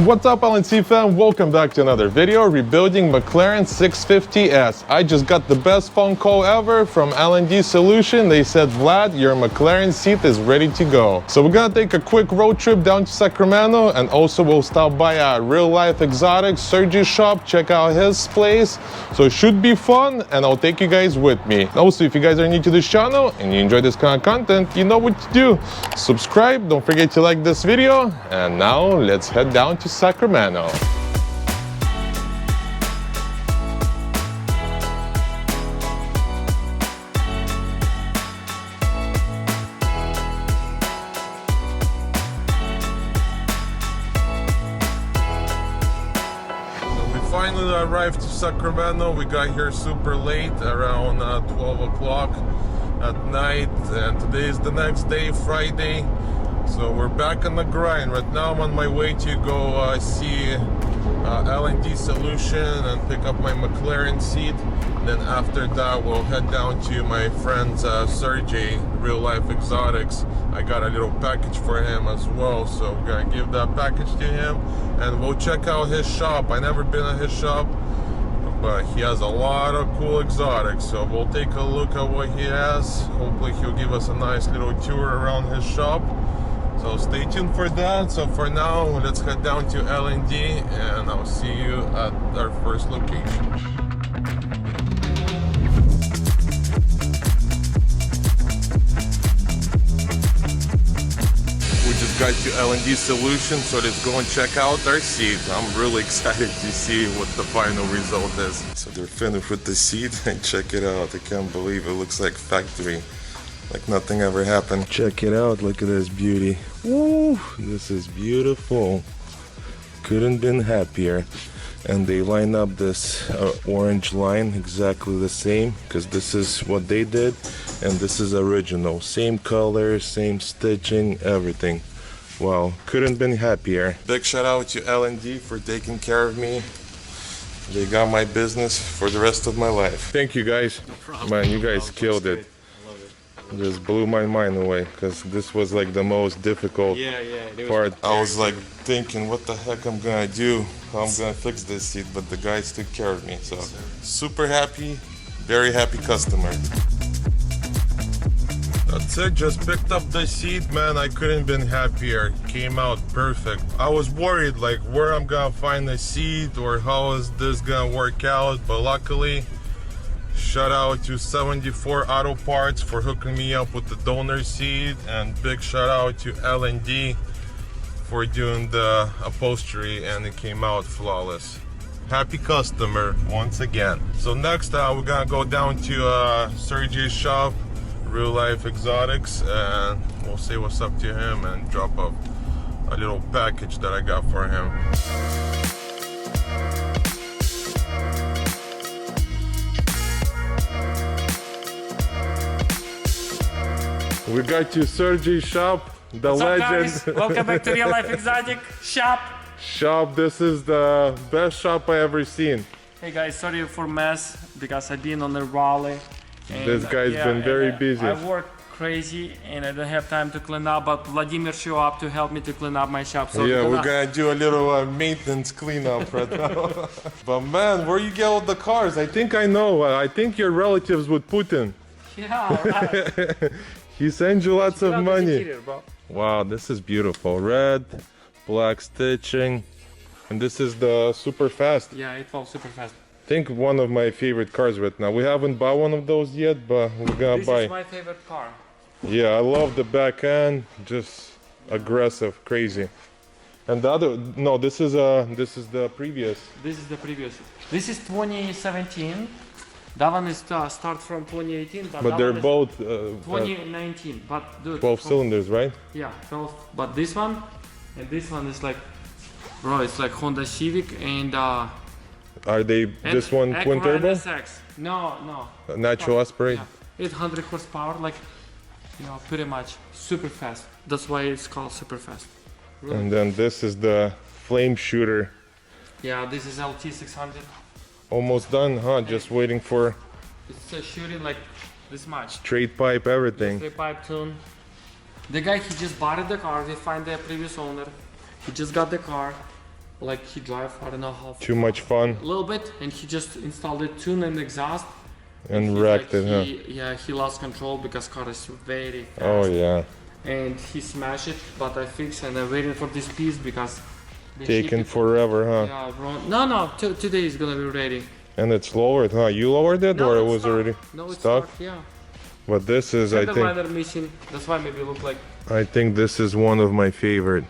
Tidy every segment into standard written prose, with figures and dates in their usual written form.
What's up, LNC fam? Welcome back to another video rebuilding Mclaren 650S. I just got the best phone call ever from LND Solution. They said, Vlad, your Mclaren seat is ready to go. So we're gonna take a quick road trip down to Sacramento, and also we'll stop by a Real Life Exotics Sergey's shop, check out his place. So it should be fun, and I'll take you guys with me. Also, if you guys are new to this channel and you enjoy this kind of content, you know what to do. Subscribe, don't forget to like this video, and now let's head down to Sacramento. We finally arrived to Sacramento. We got here super late, around 12 o'clock at night, and today is the next day, Friday. So we're back on the grind. Right now I'm on my way to go see LND Solution and pick up my Mclaren seat. Then after that we'll head down to my friend's Sergey, Real Life Exotics. I got a little package for him as well, so we're gonna give that package to him and we'll check out his shop. I've never been at his shop, but he has a lot of cool exotics, so we'll take a look at what he has. Hopefully he'll give us a nice little tour around his shop. So stay tuned for that. So for now, let's head down to LND and I'll see you at our first location. We just got to LND Solution, so let's go and check out our seat. I'm really excited to see what the final result is. So they're finished with the seat and check it out. I can't believe it looks like factory. Like nothing ever happened. Check it out, look at this beauty. Woo, this is beautiful. Couldn't been happier. And they line up this orange line exactly the same, because this is what they did and this is original. Same color, same stitching, everything. Wow, couldn't been happier. Big shout out to LND for taking care of me. They got my business for the rest of my life. Thank you guys. No problem. Man, you guys killed it. Just blew my mind away, because this was like the most difficult part. I was like thinking what the heck I'm gonna do, how I'm gonna fix this seat, but the guys took care of me, so super happy, very happy customer. That's it, just picked up the seat, man. I couldn't been happier. Came out perfect. I was worried like where I'm gonna find the seat or how is this gonna work out, but luckily, shout out to 74 Auto Parts for hooking me up with the donor seat, and big shout out to L&D for doing the upholstery, and it came out flawless. Happy customer once again. So next we're gonna go down to Sergey's shop, Real Life Exotics, and we'll say what's up to him and drop off a little package that I got for him. We got to Sergey's shop, the What's legend. Up, guys? Welcome back to Real Life Exotic shop. This is the best shop I ever seen. Hey guys, sorry for mess because I've been on the rally. And, this guy's been very busy. I work crazy and I don't have time to clean up, but Vladimir showed up to help me to clean up my shop. So yeah, we're gonna do a little maintenance cleanup right now. But man, where you get all the cars? I think I know. I think your relatives with Putin. Yeah, right. He sends you lots of money. Interior, bro. Wow, this is beautiful. Red, black stitching, and this is the super fast. Yeah, it falls super fast. I think one of my favorite cars right now. We haven't bought one of those yet, but we're gonna buy. This is my favorite car. Yeah, I love the back end, just aggressive, crazy. And the other, no, this is the previous. This is the previous. This is 2017. That one is start from 2018, but they're both 2019. But dude, 12 cylinders, right? Yeah, 12. But this one and this one is like, bro, it's like Honda Civic and are they this one twin turbo? SX. No. Natural aspirate. Yeah. 800 horsepower, like, you know, pretty much super fast. That's why it's called super fast. Really. And then this is the flame shooter. Yeah, this is LT 600. Almost done, huh? Just waiting for. It's shooting like this much. Straight pipe, everything. Straight pipe tune. The guy, he just bought the car. We find the previous owner. He just got the car. like he drive, I don't know how. Too much fun. A little bit, and he just installed it, tune and exhaust. And wrecked it, huh? Yeah, he lost control because car is very fast. Oh yeah. And he smashed it, but I fixed and I'm waiting for this piece because Taking forever, huh? Yeah, no, today is gonna be ready. And it's lowered, huh? You lowered it, No, or it it's was stuck. already No, it's stuck? stuck, yeah. But this is, I think, Fender missing. That's why maybe look like. I think this is one of my favorite.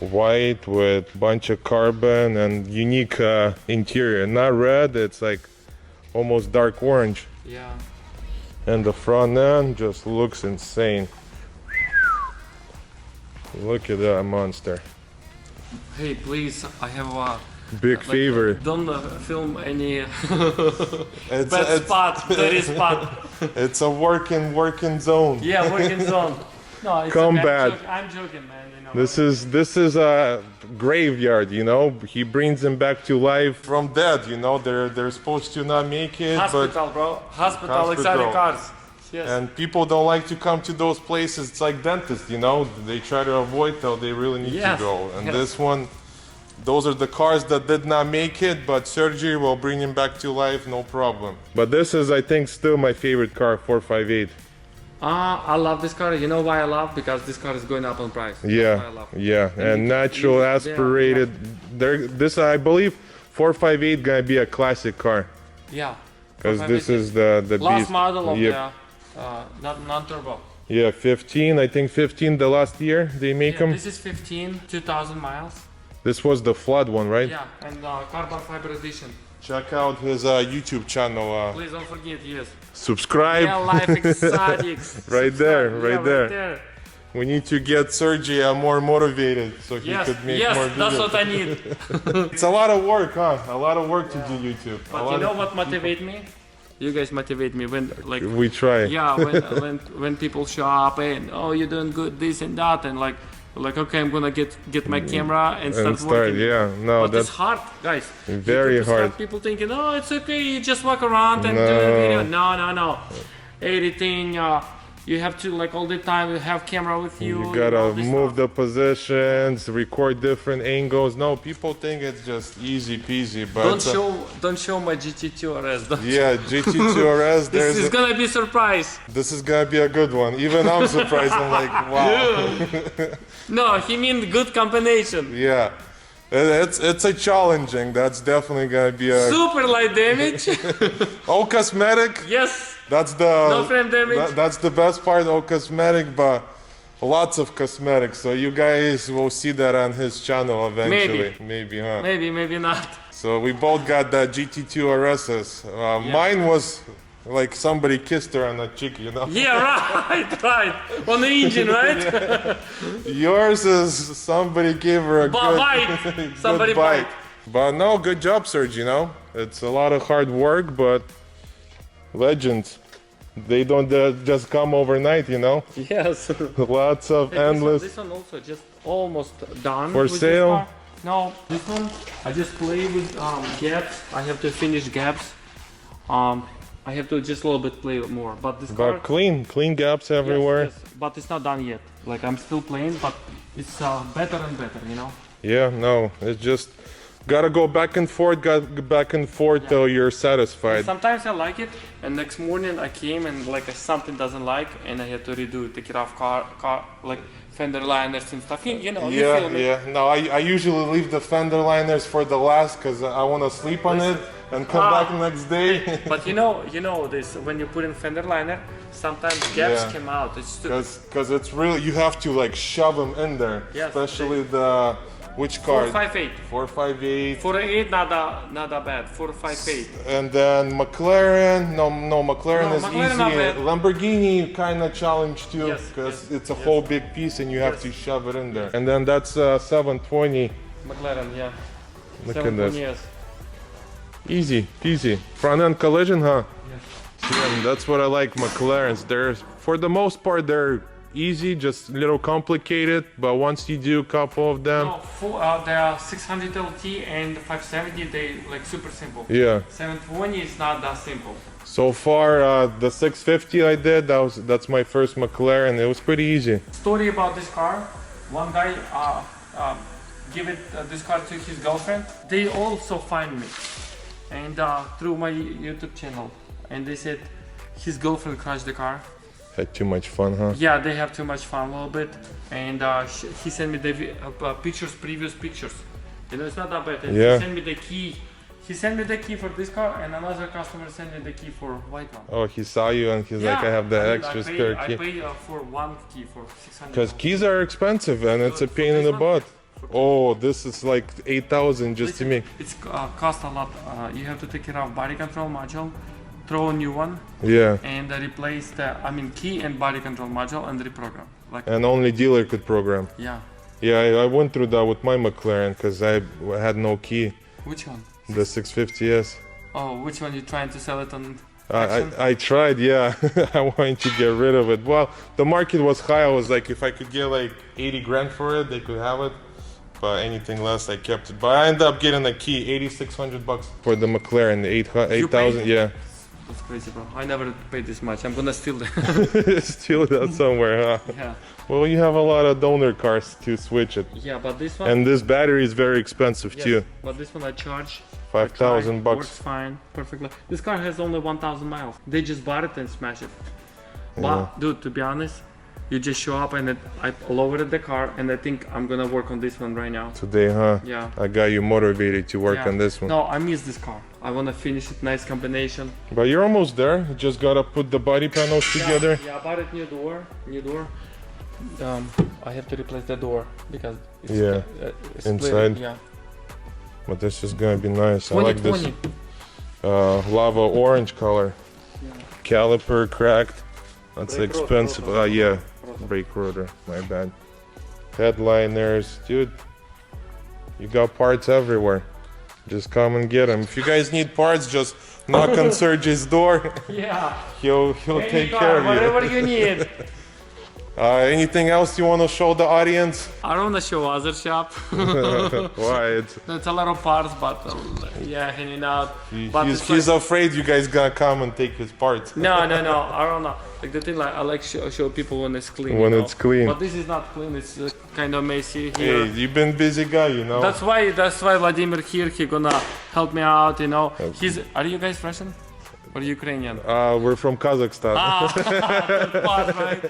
White with bunch of carbon and unique interior. Not red, it's like almost dark orange. Yeah. And the front end just looks insane. Look at that monster. Hey, please, I have a Big favor. Don't film any It's bad spot, dirty spot. It's a working zone. Yeah, working zone. No, it's Combat. okay. I'm joking, man. You know. This is a graveyard, you know. He brings them back to life from dead, you know. They're supposed to not make it, Hospital, bro. Hospital, exotic cars. Yes. and people don't like to come to those places. It's like dentists, you know. They try to avoid till they really need Yes. to go. And Yes. this one, those are the cars that did not make it, but surgery will bring him back to life, no problem. But this is, I think, still my favorite car, 458. I love this car. You know why I love? Because this car is going up in price. That's why I Yeah, love it. yeah, and natural yeah, aspirated. This, I believe, 458 gonna be a classic car, Yeah. because this is the last beast. model of Yep. the non-turbo. Yeah, 15. I think 15 the last year they make Yeah, them. this is 15, 2,000 miles. This was the flood one, right? Yeah, and carbon fiber edition. Check out his YouTube channel. Please don't forget, yes. Subscribe. Yeah, Life Exotics. Right there, Subscribe. right there. We need to get Sergey more motivated so he Yes, could make more yes, videos. that's what I need. It's a lot of work, huh? A lot of work to do YouTube. But you know what motivate me? You guys motivate me when like We try. yeah when people show up and oh you're doing good this and that and like okay I'm gonna get my camera and start working. Yeah, no, But that's it's hard, guys. very People start hard. People thinking, oh, it's okay, you just walk around and do a video. No. Editing, you have to like all the time you have camera with you. You gotta all this move stuff. the positions, record different angles. No, people think it's just easy peasy, but Don't show my GT2 RS. yeah, GT2 RS. This is gonna be surprise. This is gonna be a good one. Even I'm surprised. I'm like, wow. No, he mean good combination. Yeah, it's a challenging. That's definitely gonna be a Super light damage. all cosmetic. Yes. That's the No frame damage. That's the best part. All cosmetic, but lots of cosmetics. So you guys will see that on his channel eventually. Maybe, huh? Maybe not. So we both got that GT2 RSs. Mine was like somebody kissed her on the cheek, you know. Yeah, right. On the engine, right? Yours is somebody gave her a good Bite. good Somebody bite. bite. But no, good job, Serge. You know, it's a lot of hard work, but legends. They don't just come overnight, you know. Yes. Lots of endless. This one also just almost done. For with this sale? car. No, this one I just play with gaps. I have to finish gaps. I have to just a little bit play more. But this car, But clean gaps everywhere. yes, but it's not done yet. Like I'm still playing, but it's better and better, you know. Yeah, no, it's just gotta go back and forth, till you're satisfied. Sometimes I like it, and next morning I came and like something doesn't like, and I had to redo, take it off car like fender liners and stuff. You know, you feel me? Yeah. No, I usually leave the fender liners for the last because I want to sleep on it and come back next day. But you know this, when you put in fender liner, sometimes gaps come out. It's Because it's really, you have to like shove them in there. Yes, Especially the, which car? 458. 458. 488, not that bad. 458. And then McLaren, no, McLaren No, is McLaren easy. not bad. Lamborghini kind of challenge too, Yes, because yes, it's a whole big piece and you have to shove it in there. And then that's 720. McLaren, yeah. Look at this. 720S. Easy peasy. Front end collision, huh? Yes. Yeah, and that's what I like McLarens. They're, for the most part, they're easy, just a little complicated, but once you do a couple of them, No, there are 600 LT and 570. They like super simple. yeah. 720 is not that simple. So far, the 650 I did, that's my first McLaren. It was pretty easy. Story about this car. One guy give it this car to his girlfriend. They also find me, and through my YouTube channel, and they said his girlfriend crashed the car. Had too much fun, huh? Yeah, they have too much fun a little bit, and he sent me the pictures, previous pictures. You know, it's not that bad. And Yeah. He sent me the key. He sent me the key for this car, and another customer sent me the key for white one. Oh, he saw you and he's like, I have the extra spare key. I pay for one key for 600. Because keys are expensive and it's a pain in the butt. Oh, this is like 8,000 just to me. It's cost a lot. You have to take care of body control module, throw a new one, Yeah. and replace the key and body control module and reprogram. Like And only dealer could program. yeah. Yeah, I went through that with my McLaren because I had no key. Which one? The 650S. Oh, which one you trying to sell it on? I tried, yeah. I wanted to get rid of it. Well, the market was high. I was like, if I could get like 80 grand for it, they could have it. But anything less, I kept it. But I ended up getting a key, 8,600 bucks for the McLaren, 8,000, yeah. That's crazy, bro. I never paid this much. I'm gonna steal that. Steal that somewhere, huh? Yeah. Well, you have a lot of donor cars to switch it. Yeah, but this one. And this battery is very expensive yes, too. But this one I charge. 5,000 bucks. Works fine, perfectly. This car has only 1,000 miles. They just bought it and smashed it. Yeah. But dude, to be honest, you just show up and I lowered the car, and I think I'm gonna work on this one right now. Today, huh? Yeah. I got you motivated to work Yeah. on this one. No, I miss this car. I wanna finish it, nice combination. But you're almost there. You just gotta put the body panels together. Yeah, I bought it new door. I have to replace the door because it's Yeah, it's inside. split. Yeah. But this is gonna be nice. I like this 2020. lava orange color. Yeah. Caliper cracked. That's Brake rotor, expensive. rotor. Yeah, Rotor. brake rotor. My bad. Headliners, dude. You got parts everywhere. Just come and get them. If you guys need parts, just knock on Sergey's door. Yeah. He'll Any take car, care of you. whatever you need. Anything else you want to show the audience? I don't wanna show other shop. Why? It's a lot of parts, but yeah, hanging out. But He's afraid you guys gonna come and take his parts. No, I don't know. Like the thing, like I like show people when it's clean. When you know? it's clean. But this is not clean. It's kind of messy Hey, here. you've been busy guy, you know. That's why Vladimir here. He gonna help me out. You know. Are you guys Russian or Ukrainian? We're from Kazakhstan. Third part, right?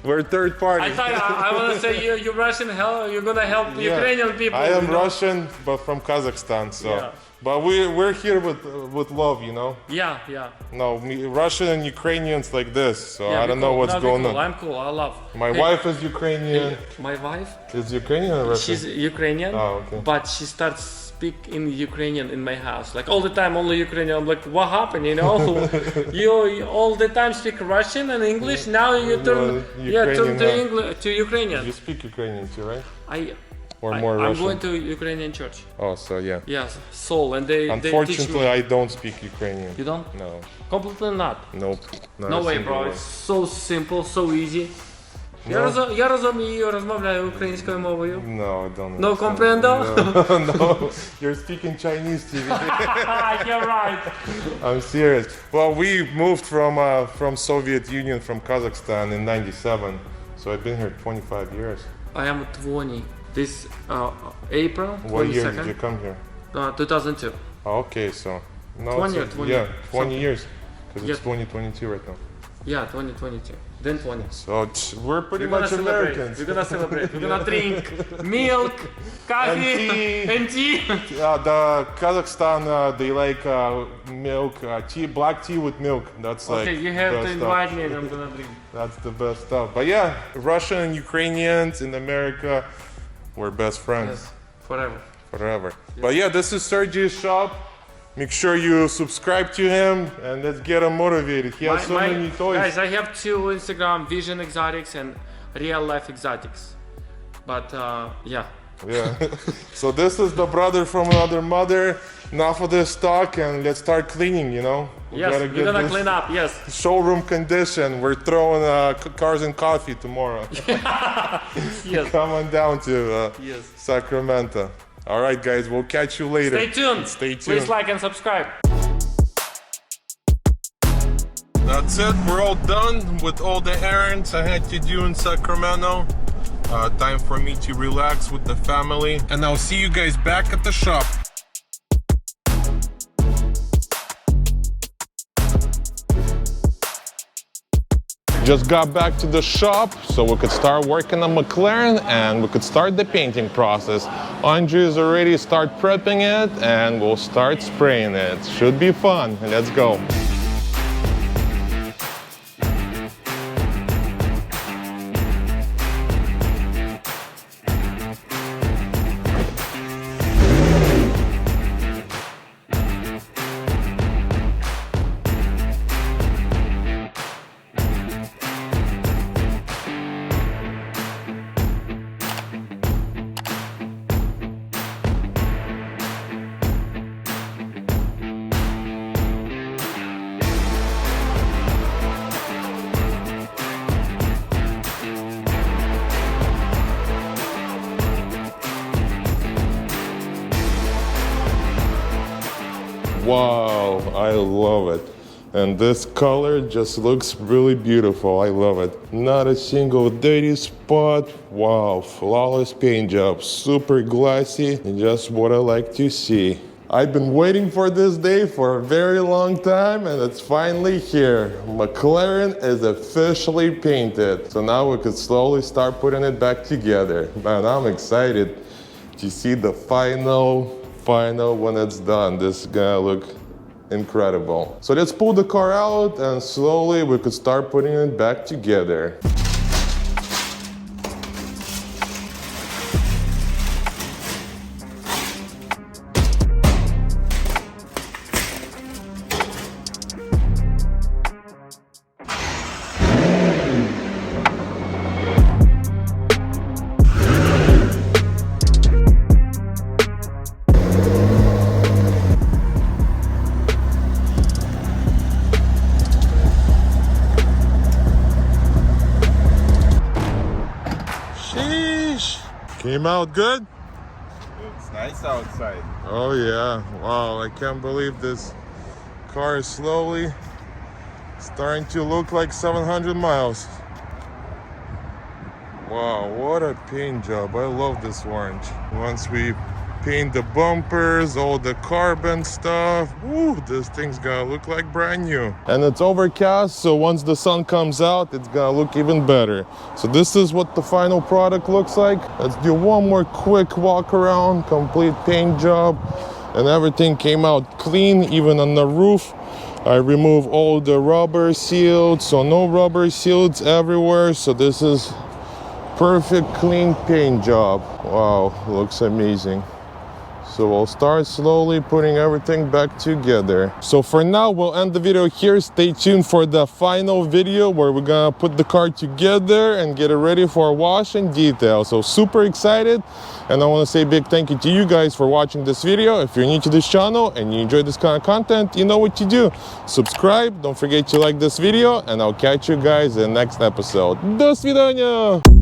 We're third party. I thought I wanna say you're Russian. You're gonna help Ukrainian people. I am you know? Russian, but from Kazakhstan. So, Yeah. but we're here with love, you know. Yeah, yeah. No, Russian and Ukrainians like this. So Yeah, I don't know what's going cool. on. I'm cool. I love. My wife is Ukrainian. My wife? Is Ukrainian or Russian? She's Ukrainian. Oh, okay. But she starts speak in Ukrainian in my house, like all the time, only Ukrainian. I'm like, what happened? You know, you all the time speak Russian and English. Now you turn, turn to now. English to Ukrainian. You speak Ukrainian too, right? Or I'm more Russian? going to Ukrainian church. Oh, so yeah. Yes, Seoul, and they Unfortunately, teach me. I don't speak Ukrainian. You don't? No. Completely not. Nope. Not No a way, single bro. word. It's so simple, so easy. Я розумію, розмовляю українською мовою. No, I don't. No understand. comprendo? No, no, you're speaking Chinese to me. You're right. I'm serious. Well, we moved from Soviet Union, from Kazakhstan in '97, so I've been here 25 years. I am 20. This April 22nd. What year did you come here? 2002. Oh, okay, so no, 20 or it's 20 yeah, 20 something. years, because it's Yeah. 2022 right now. Yeah, 2022. Then 20. So we're pretty much Americans. We're gonna celebrate. We're gonna drink milk, coffee, and tea. The Kazakhstan, they like milk, tea, black tea with milk. That's like Okay, you have to best invite stuff. me and I'm gonna drink. That's the best stuff. But yeah, Russian and Ukrainians in America, we're best friends Yes, forever. forever. But yeah, this is Sergey's shop. Make sure you subscribe to him and let's get him motivated. He has so many toys. Guys, I have two Instagram, Vision Exotics and Real Life Exotics. But yeah. Yeah. So this is the brother from another mother. Enough of this talk and let's start cleaning, you know? Yes, we're gonna clean up, yes. Showroom condition. We're throwing cars and coffee tomorrow. Yes. Come on down to Yes. Sacramento. All right, guys, we'll catch you later. Stay tuned. Stay tuned. Please like and subscribe. That's it. We're all done with all the errands I had to do in Sacramento. Time for me to relax with the family, and I'll see you guys back at the shop. Just got back to the shop so we could start working on McLaren and we could start the painting process. Andrew is already start prepping it and we'll start spraying it. Should be fun. Let's go. Wow, I love it. And this color just looks really beautiful. I love it. Not a single dirty spot. Wow, flawless paint job. Super glossy. Just what I like to see. I've been waiting for this day for a very long time and it's finally here. McLaren is officially painted. So now we could slowly start putting it back together. Man, I'm excited to see the final when it's done. This is gonna look incredible. So let's pull the car out and slowly we could start putting it back together. Came out good? It's nice outside. Oh yeah, wow, I can't believe this car is slowly starting to look like 700 miles. Wow, what a paint job. I love this orange. Once we paint the bumpers, all the carbon stuff, woo, this thing's gonna look like brand new. And it's overcast, so once the sun comes out, it's gonna look even better. So this is what the final product looks like. Let's do one more quick walk around, complete paint job, and everything came out clean, even on the roof. I removed all the rubber seals, so no rubber seals everywhere. So this is perfect clean paint job. Wow, looks amazing. So we'll start slowly putting everything back together. So for now, we'll end the video here. Stay tuned for the final video where we're gonna put the car together and get it ready for a wash and detail. So super excited. And I wanna say a big thank you to you guys for watching this video. If you're new to this channel and you enjoy this kind of content, you know what to do. Subscribe, don't forget to like this video, and I'll catch you guys in the next episode. До свидания!